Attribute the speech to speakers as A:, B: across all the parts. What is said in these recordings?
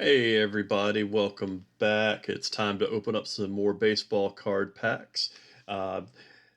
A: Hey everybody, welcome back. It's time to open up some more baseball card packs. Uh,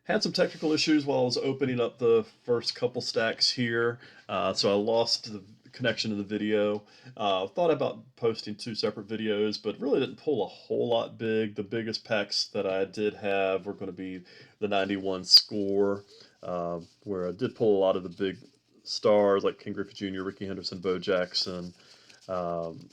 A: had some technical issues while I was opening up the first couple stacks here, so I lost the connection to the video. Thought about posting two separate videos, but really didn't pull a whole lot big. The biggest packs that I did have were going to be the 91 score, where I did pull a lot of the big stars like Ken Griffey Jr., Ricky Henderson, Bo Jackson. Um,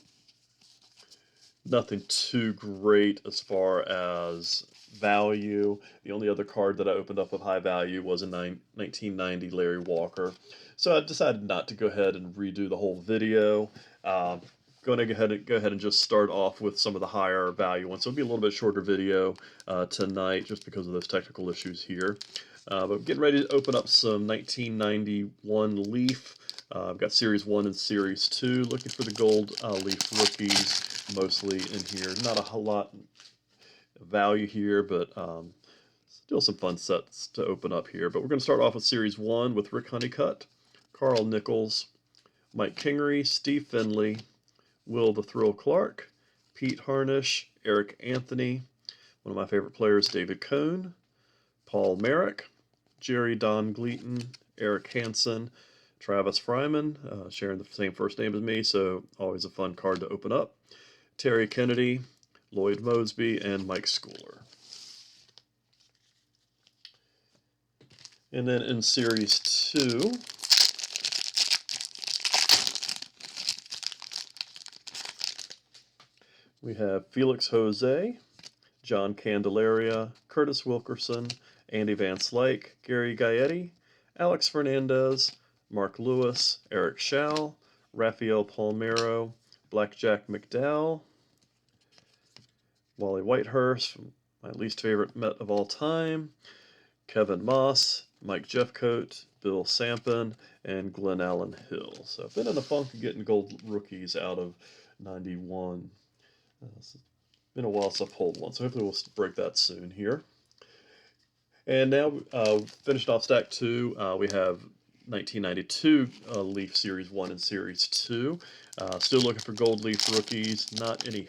A: Nothing too great as far as value. The only other card that I opened up of high value was a 1990 Larry Walker. So I decided not to go ahead and redo the whole video. Going to go ahead and just start off with some of the higher value ones. So it'll be a little bit shorter video tonight just because of those technical issues here. But getting ready to open up some 1991 Leaf. I've got Series 1 and Series 2. Looking for the gold Leaf rookies mostly in here. Not a whole lot of value here, but still some fun sets to open up here. But we're going to start off with Series 1 with Rick Honeycutt, Carl Nichols, Mike Kingery, Steve Finley, Will the Thrill Clark, Pete Harnish, Eric Anthony, one of my favorite players, David Cohn, Paul Merrick, Jerry Don Gleaton, Eric Hansen, Travis Fryman, sharing the same first name as me, so always a fun card to open up. Terry Kennedy, Lloyd Mosby, and Mike Schooler. And then in Series 2, we have Felix Jose, John Candelaria, Curtis Wilkerson, Andy Van Slyke, Gary Gaetti, Alex Fernandez, Mark Lewis, Eric Schall, Rafael Palmeiro, Blackjack McDowell, Wally Whitehurst, my least favorite Met of all time, Kevin Moss, Mike Jeffcoat, Bill Sampson, and Glenn Allen Hill. So I've been in the funk of getting gold rookies out of 91. It's been a while since I've pulled one, so hopefully we'll break that soon here. And now, finished off stack 2, we have 1992 Leaf Series 1 and Series 2. Still looking for gold Leaf rookies. Not any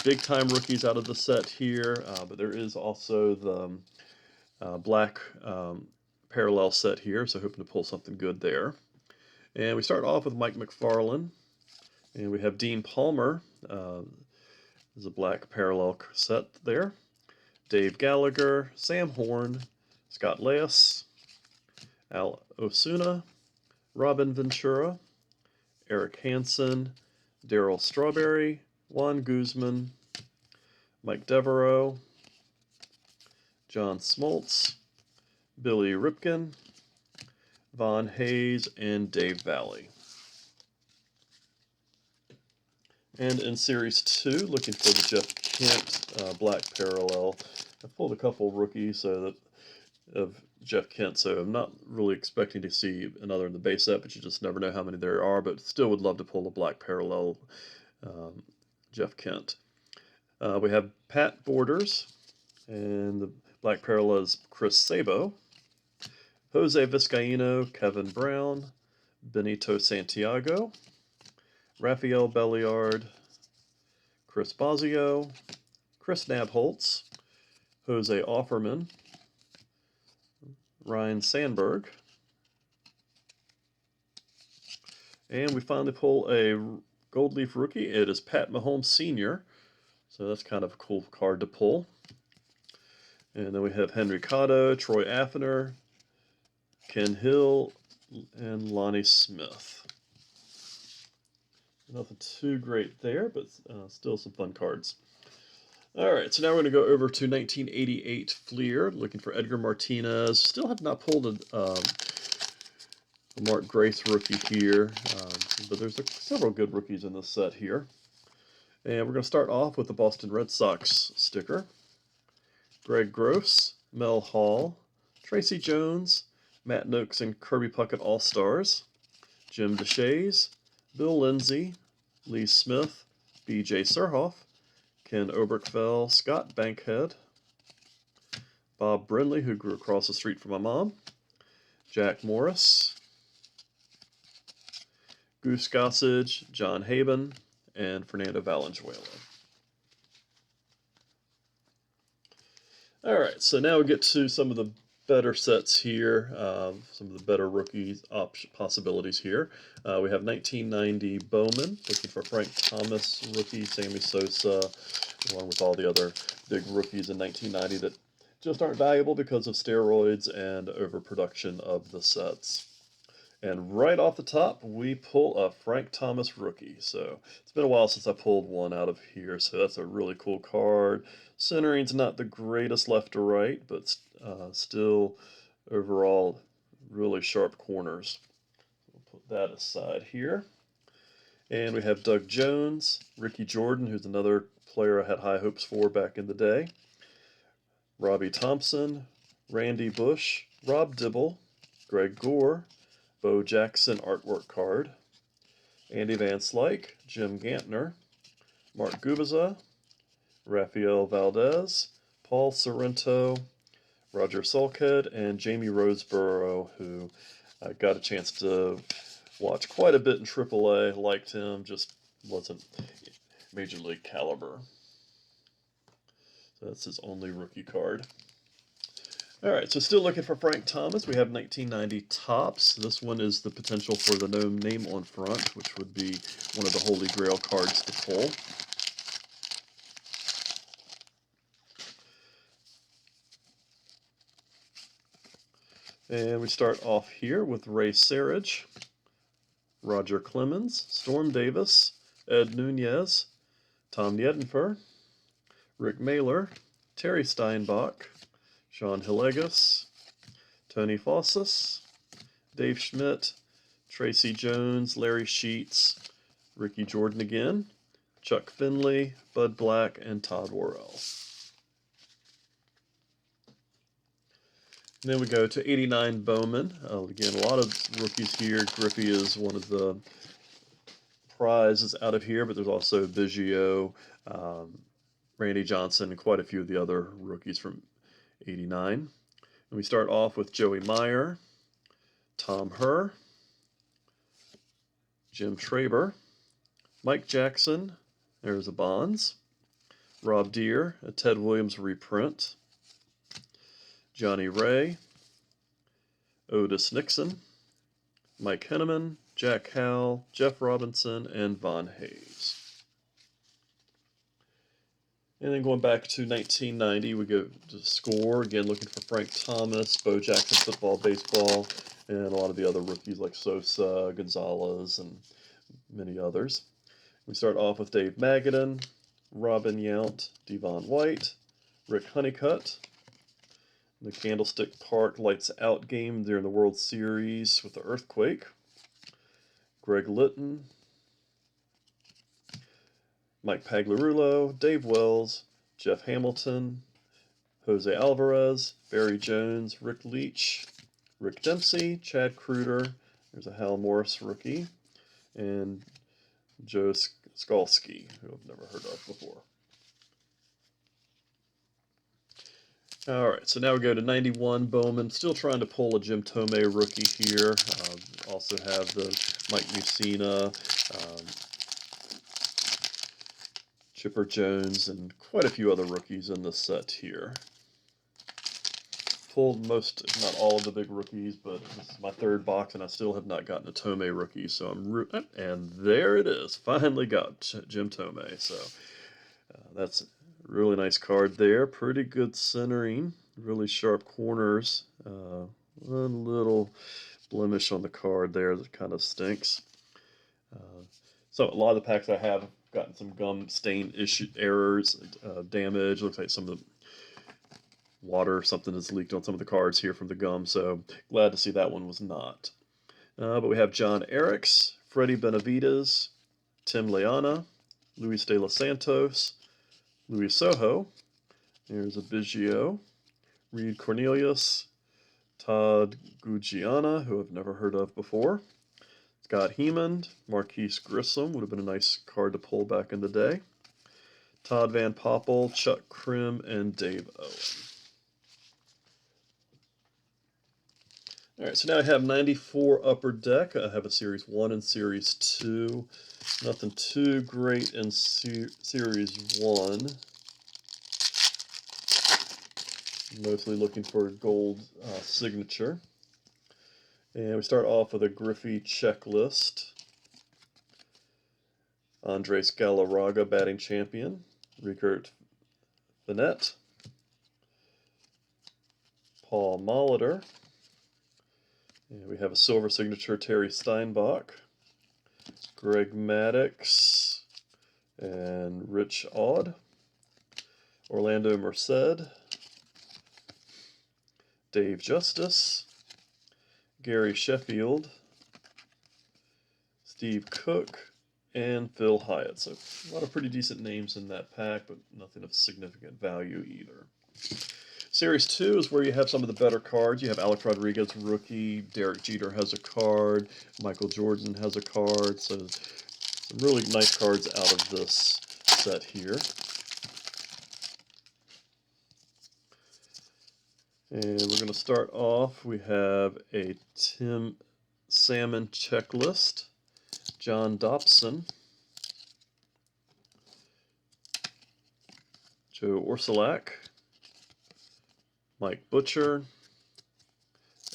A: big-time rookies out of the set here, but there is also the black parallel set here, so hoping to pull something good there. And we start off with Mike McFarland, and we have Dean Palmer. There's a black parallel set there. Dave Gallagher, Sam Horn, Scott Leas, Al Osuna, Robin Ventura, Eric Hansen, Darryl Strawberry, Juan Guzman, Mike Devereaux, John Smoltz, Billy Ripken, Von Hayes, and Dave Valley. And in Series 2, looking for the Jeff Kent black parallel. I pulled a couple rookies of Jeff Kent, so I'm not really expecting to see another in the base set, but you just never know how many there are. But still would love to pull a black parallel Jeff Kent. We have Pat Borders, and the black parallel is Chris Sabo, Jose Vizcaino, Kevin Brown, Benito Santiago, Rafael Belliard, Chris Bosio, Chris Nabholz, Jose Offerman, Ryan Sandberg, and we finally pull a gold leaf rookie. It is Pat Mahomes Sr., so that's kind of a cool card to pull. And then we have Henry Cotto, Troy Affiner, Ken Hill, and Lonnie Smith. Nothing too great there, but still some fun cards. All right, so now we're going to go over to 1988 Fleer, looking for Edgar Martinez. Still have not pulled a Mark Grace rookie here, but there's several good rookies in this set here. And we're going to start off with the Boston Red Sox sticker. Greg Gross, Mel Hall, Tracy Jones, Matt Noakes and Kirby Puckett All-Stars, Jim DeShays, Bill Lindsay, Lee Smith, B.J. Surhoff, Ken Oberkfell, Scott Bankhead, Bob Brindley, who grew across the street from my mom, Jack Morris, Goose Gossage, John Haben, and Fernando Valenzuela. All right, so now we get to some of the better sets here, some of the better rookies possibilities here. We have 1990 Bowman, looking for Frank Thomas rookie, Sammy Sosa, along with all the other big rookies in 1990 that just aren't valuable because of steroids and overproduction of the sets. And right off the top, we pull a Frank Thomas rookie. So it's been a while since I pulled one out of here, so that's a really cool card. Centering's not the greatest left to right, but still overall really sharp corners. We'll put that aside here. And we have Doug Jones, Ricky Jordan, who's another player I had high hopes for back in the day, Robbie Thompson, Randy Bush, Rob Dibble, Greg Gore, Bo Jackson artwork card, Andy Van Slyke, Jim Gantner, Mark Gubiza, Rafael Valdez, Paul Sorrento, Roger Sulkhead, and Jamie Roseborough, who I got a chance to watch quite a bit in AAA. Liked him, just wasn't major league caliber. So that's his only rookie card. All right, so still looking for Frank Thomas. We have 1990 Topps. This one is the potential for the no name on front, which would be one of the holy grail cards to pull. And we start off here with Ray Sarich, Roger Clemens, Storm Davis, Ed Nunez, Tom Yedenfer, Rick Mailer, Terry Steinbach, Sean Hillegas, Tony Fossis, Dave Schmidt, Tracy Jones, Larry Sheets, Ricky Jordan again, Chuck Finley, Bud Black, and Todd Worrell. And then we go to 89 Bowman. Again, a lot of rookies here. Griffey is one of the prizes out of here, but there's also Biggio, Randy Johnson, and quite a few of the other rookies from 89. And we start off with Joey Meyer, Tom Herr, Jim Traber, Mike Jackson, there's a Bonds, Rob Deere, a Ted Williams reprint, Johnny Ray, Otis Nixon, Mike Henneman, Jack Howell, Jeff Robinson, and Von Hayes. And then going back to 1990, we go to Score, again looking for Frank Thomas, Bo Jackson football, baseball, and a lot of the other rookies like Sosa, Gonzalez, and many others. We start off with Dave Magadan, Robin Yount, Devon White, Rick Honeycutt, the Candlestick Park Lights Out game during the World Series with the earthquake, Greg Litton, Mike Pagliarulo, Dave Wells, Jeff Hamilton, Jose Alvarez, Barry Jones, Rick Leach, Rick Dempsey, Chad Kruder, there's a Hal Morris rookie, and Joe Skalski, who I've never heard of before. All right, so now we go to 91 Bowman. Still trying to pull a Jim Thome rookie here. Also have the Mike Mussina, Chipper Jones, and quite a few other rookies in this set here. Pulled most, if not all, of the big rookies, but this is my third box, and I still have not gotten a Thome rookie. So and there it is. Finally got Jim Thome. So that's a really nice card there. Pretty good centering. Really sharp corners. One little blemish on the card there that kind of stinks. So a lot of the packs I have gotten some gum stain errors, damage. Looks like some of the water or something has leaked on some of the cards here from the gum, so glad to see that one was not. But we have John Eriks, Freddie Benavidez, Tim Leana, Luis De Los Santos, Luis Sojo, there's a Biggio, Reed Cornelius, Todd Gugiana, who I've never heard of before, Scott Hemond, Marquise Grissom, would have been a nice card to pull back in the day, Todd Van Poppel, Chuck Krim, and Dave Owen. All right, so now I have 94 Upper Deck. I have a Series 1 and Series 2. Nothing too great in Series 1. Mostly looking for a gold signature. And we start off with a Griffey checklist. Andres Galarraga, batting champion. Rickert Vanette. Paul Molitor. And we have a silver signature, Terry Steinbach. Greg Maddux and Rich Aud. Orlando Merced. Dave Justice. Gary Sheffield. Steve Cook. And Phil Hyatt. So a lot of pretty decent names in that pack, but nothing of significant value either. Series 2 is where you have some of the better cards. You have Alec Rodriguez, rookie. Derek Jeter has a card. Michael Jordan has a card. So some really nice cards out of this set here. And we're going to start off. We have a Tim Salmon checklist. John Dobson. Joe Orsulak. Mike Butcher.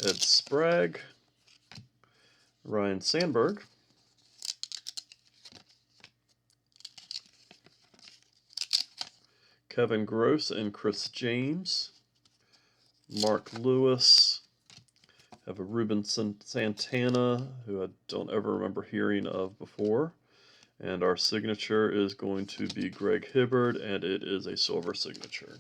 A: Ed Sprague. Ryan Sandberg. Kevin Gross and Chris James. Mark Lewis. Have a Ruben Santana, who I don't ever remember hearing of before. And our signature is going to be Greg Hibbard, and it is a silver signature.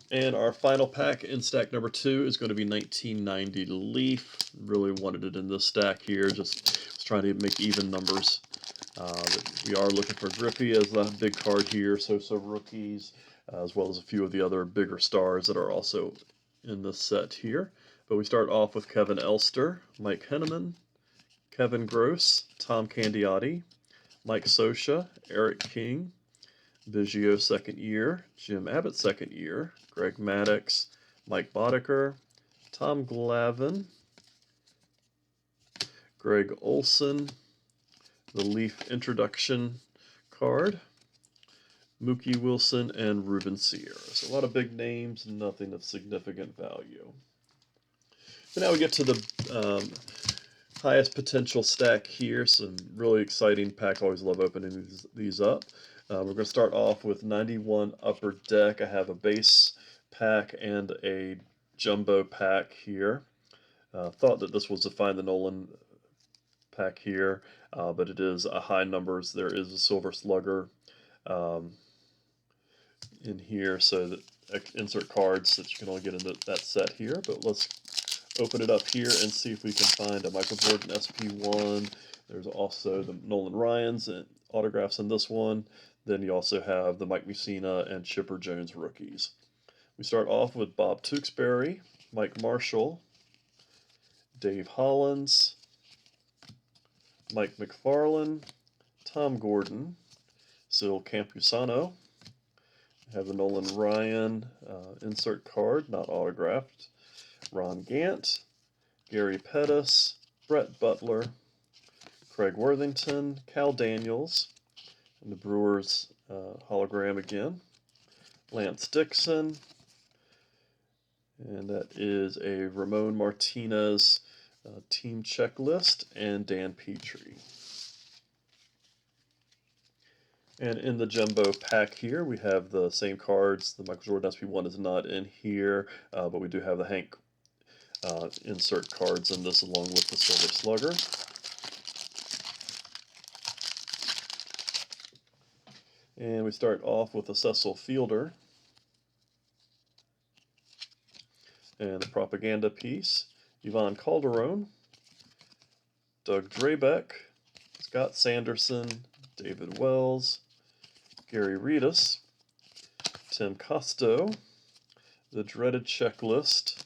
A: And our final pack in stack number 2 is going to be 1990 Leaf. Really wanted it in this stack here, just was trying to make even numbers. We are looking for Griffey as the big card here, so rookies, as well as a few of the other bigger stars that are also in this set here. But we start off with Kevin Elster, Mike Henneman, Kevin Gross, Tom Candiotti, Mike Scioscia, Eric King, Biggio second year, Jim Abbott second year, Greg Maddux, Mike Boddicker, Tom Glavine, Greg Olson, the Leaf introduction card, Mookie Wilson, and Ruben Sierra. So a lot of big names, nothing of significant value. So now we get to the highest potential stack here. Some really exciting pack. Always love opening these up. We're going to start off with 91 Upper Deck. I have a base pack and a jumbo pack here. Thought that this was a Find the Nolan pack here, but it is a high numbers. There is a Silver Slugger in here, so that insert cards that you can only get into that set here. But let's open it up here and see if we can find a Michael Jordan SP1. There's also the Nolan Ryans and autographs in this one. Then you also have the Mike Mussina and Chipper Jones rookies. We start off with Bob Tewksbury, Mike Marshall, Dave Hollins, Mike McFarland, Tom Gordon, Sil Campusano. We have the Nolan Ryan insert card, not autographed. Ron Gant, Gary Pettis, Brett Butler, Craig Worthington, Cal Daniels, and the Brewers hologram again. Lance Dixon, and that is a Ramon Martinez team checklist, and Dan Petrie. And in the jumbo pack here, we have the same cards. The Michael Jordan SP1 is not in here, but we do have the Hank insert cards in this along with the Silver Slugger. And we start off with a Cecil Fielder and the propaganda piece. Yvonne Calderon, Doug Drabeck, Scott Sanderson, David Wells, Gary Reedus, Tim Costo, the dreaded checklist,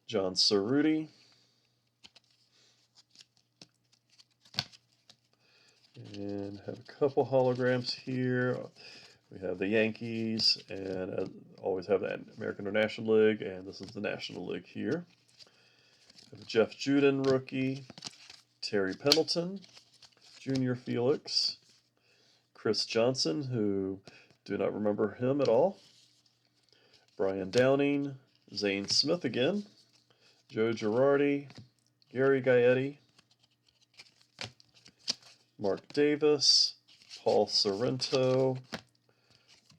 A: John Cerruti, and have a couple holograms here. We have the Yankees, and always have the American International League, and this is the National League here. We have Jeff Juden rookie, Terry Pendleton, Junior Felix, Chris Johnson, who do not remember him at all, Brian Downing, Zane Smith again, Joe Girardi, Gary Gaetti, Mark Davis, Paul Sorrento,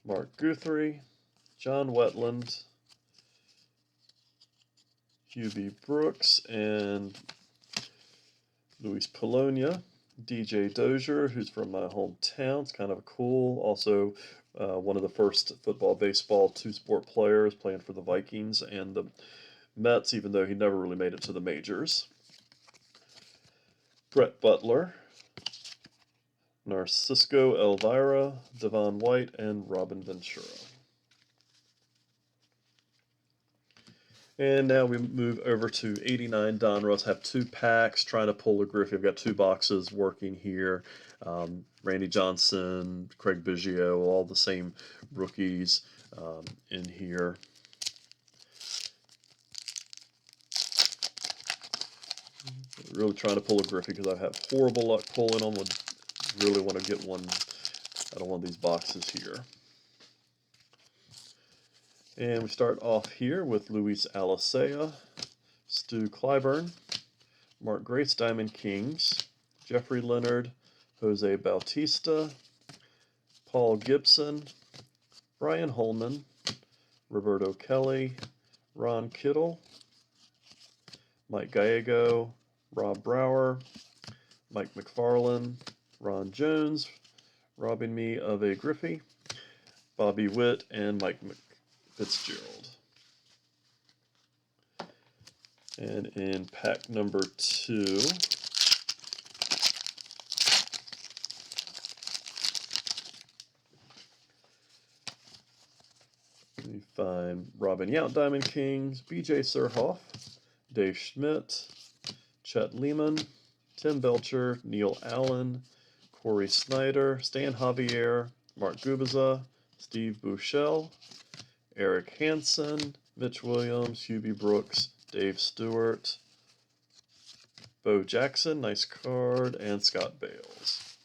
A: Mark Guthrie, John Wetland, Hubie Brooks, and Luis Polonia, DJ Dozier, who's from my hometown. It's kind of cool. Also, one of the first football, baseball, two-sport players playing for the Vikings and the Mets, even though he never really made it to the majors. Brett Butler, Narcisco Elvira, Devon White, and Robin Ventura. And now we move over to 89 Donruss. Have 2 packs, trying to pull a Griffey. I've got 2 boxes working here. Randy Johnson, Craig Biggio, all the same rookies in here. Really trying to pull a Griffey because I have horrible luck pulling them. Would really want to get one out of one of these boxes here. And we start off here with Luis Alicea, Stu Clyburn, Mark Grace Diamond Kings, Jeffrey Leonard, Jose Bautista, Paul Gibson, Brian Holman, Roberto Kelly, Ron Kittle, Mike Gallego, Rob Brower, Mike McFarland, Ron Jones, robbing me of a Griffey, Bobby Witt, and Mike Fitzgerald. And in pack number 2, we find Robin Yount Diamond Kings, BJ Surhoff, Dave Schmidt, Chet Lehman, Tim Belcher, Neil Allen, Corey Snyder, Stan Javier, Mark Gubiza, Steve Buechele, Eric Hansen, Mitch Williams, Hubie Brooks, Dave Stewart, Bo Jackson, nice card, and Scott Bales.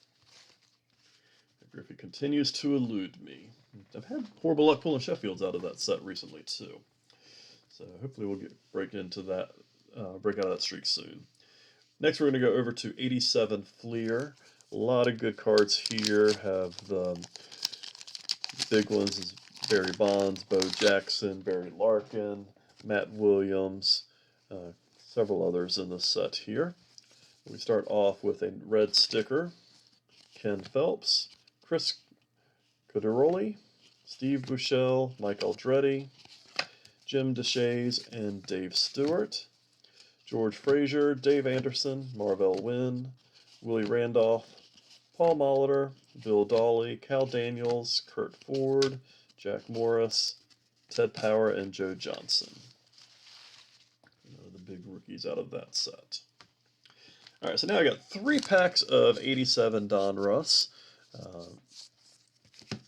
A: Griffey continues to elude me. I've had horrible luck pulling Sheffields out of that set recently too. So hopefully we'll break out of that streak soon. Next we're going to go over to 87 Fleer. A lot of good cards here. Have the big ones is Barry Bonds, Bo Jackson, Barry Larkin, Matt Williams, several others in the set here. We start off with a red sticker, Ken Phelps, Chris Cudiroli, Steve Buechele, Mike Aldretti, Jim Deshaies, and Dave Stewart, George Frazier, Dave Anderson, Marvell Wynn, Willie Randolph, Paul Molitor, Bill Dawley, Cal Daniels, Kurt Ford, Jack Morris, Ted Power, and Joe Johnson. The big rookies out of that set. All right, so now I got 3 packs of 87 Donruss.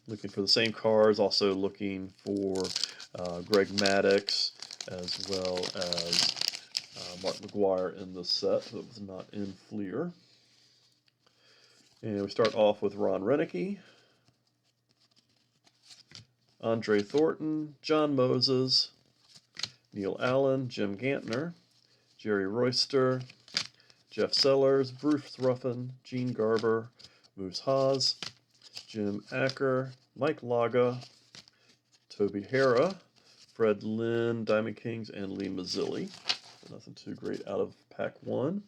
A: Looking for the same cards, also looking for Greg Maddux, as well as Mark McGwire in the set that was not in Fleer. And we start off with Ron Renicky, Andre Thornton, John Moses, Neil Allen, Jim Gantner, Jerry Royster, Jeff Sellers, Bruce Ruffin, Gene Garber, Moose Haas, Jim Acker, Mike Laga, Toby Hara, Fred Lynn, Diamond Kings, and Lee Mazzilli. Nothing too great out of pack 1.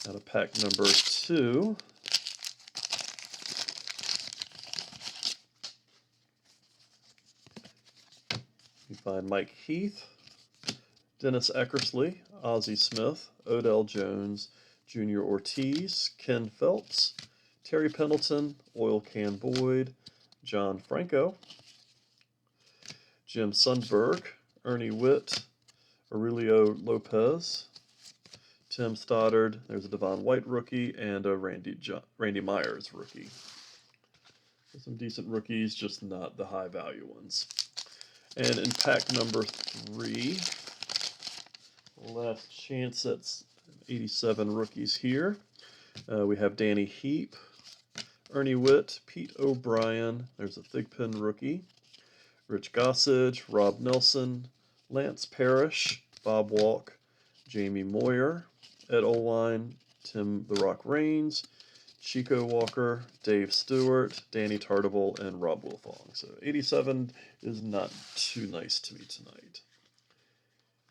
A: Out of pack number 2, you find Mike Heath, Dennis Eckersley, Ozzie Smith, Odell Jones, Junior Ortiz, Ken Phelps, Terry Pendleton, Oil Can Boyd, John Franco, Jim Sundberg, Ernie Witt, Aurelio Lopez, Tim Stoddard, there's a Devon White rookie, and a Randy Myers rookie. Some decent rookies, just not the high value ones. And in pack number 3, last chance, that's 87 rookies here. We have Danny Heap, Ernie Witt, Pete O'Brien, there's a Thigpen rookie, Rich Gossage, Rob Nelson, Lance Parrish, Bob Walk, Jamie Moyer, Ed Oline, Tim The Rock Raines, Chico Walker, Dave Stewart, Danny Tardival, and Rob Wilfong. So 87 is not too nice to me tonight.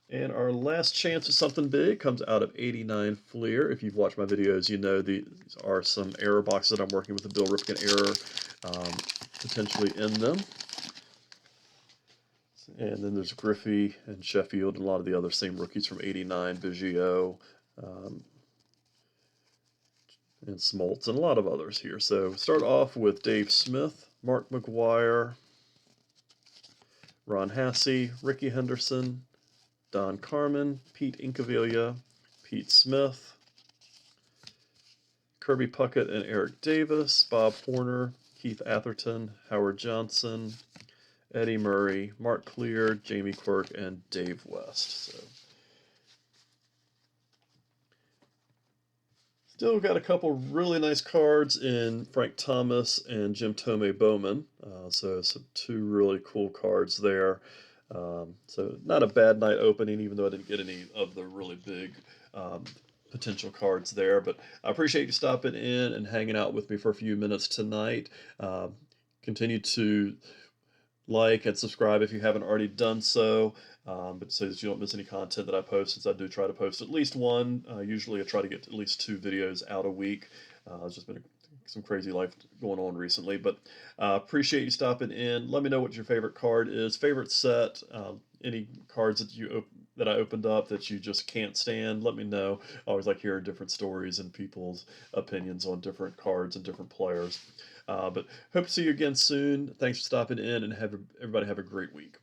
A: And our last chance of something big comes out of 89 Fleer. If you've watched my videos, you know these are some error boxes that I'm working with a Bill Ripken error potentially in them. And then there's Griffey and Sheffield and a lot of the other same rookies from 89, Biggio, and Smoltz, and a lot of others here. So start off with Dave Smith, Mark McGuire, Ron Hassey, Ricky Henderson, Don Carmen, Pete Incaviglia, Pete Smith, Kirby Puckett and Eric Davis, Bob Horner, Keith Atherton, Howard Johnson, Eddie Murray, Mark Clear, Jamie Quirk, and Dave West. So still got a couple really nice cards in Frank Thomas and Jim Tomei Bowman. So some 2 really cool cards there. So not a bad night opening, even though I didn't get any of the really big potential cards there. But I appreciate you stopping in and hanging out with me for a few minutes tonight. Continue to like and subscribe if you haven't already done so, but so that you don't miss any content that I post, since I do try to post at least one. Usually I try to get at least 2 videos out a week. It's just been some crazy life going on recently, but appreciate you stopping in. Let me know what your favorite card is, favorite set, any cards that I opened up that you just can't stand. Let me know. I always like hearing different stories and people's opinions on different cards and different players. But hope to see you again soon. Thanks for stopping in, and everybody have a great week.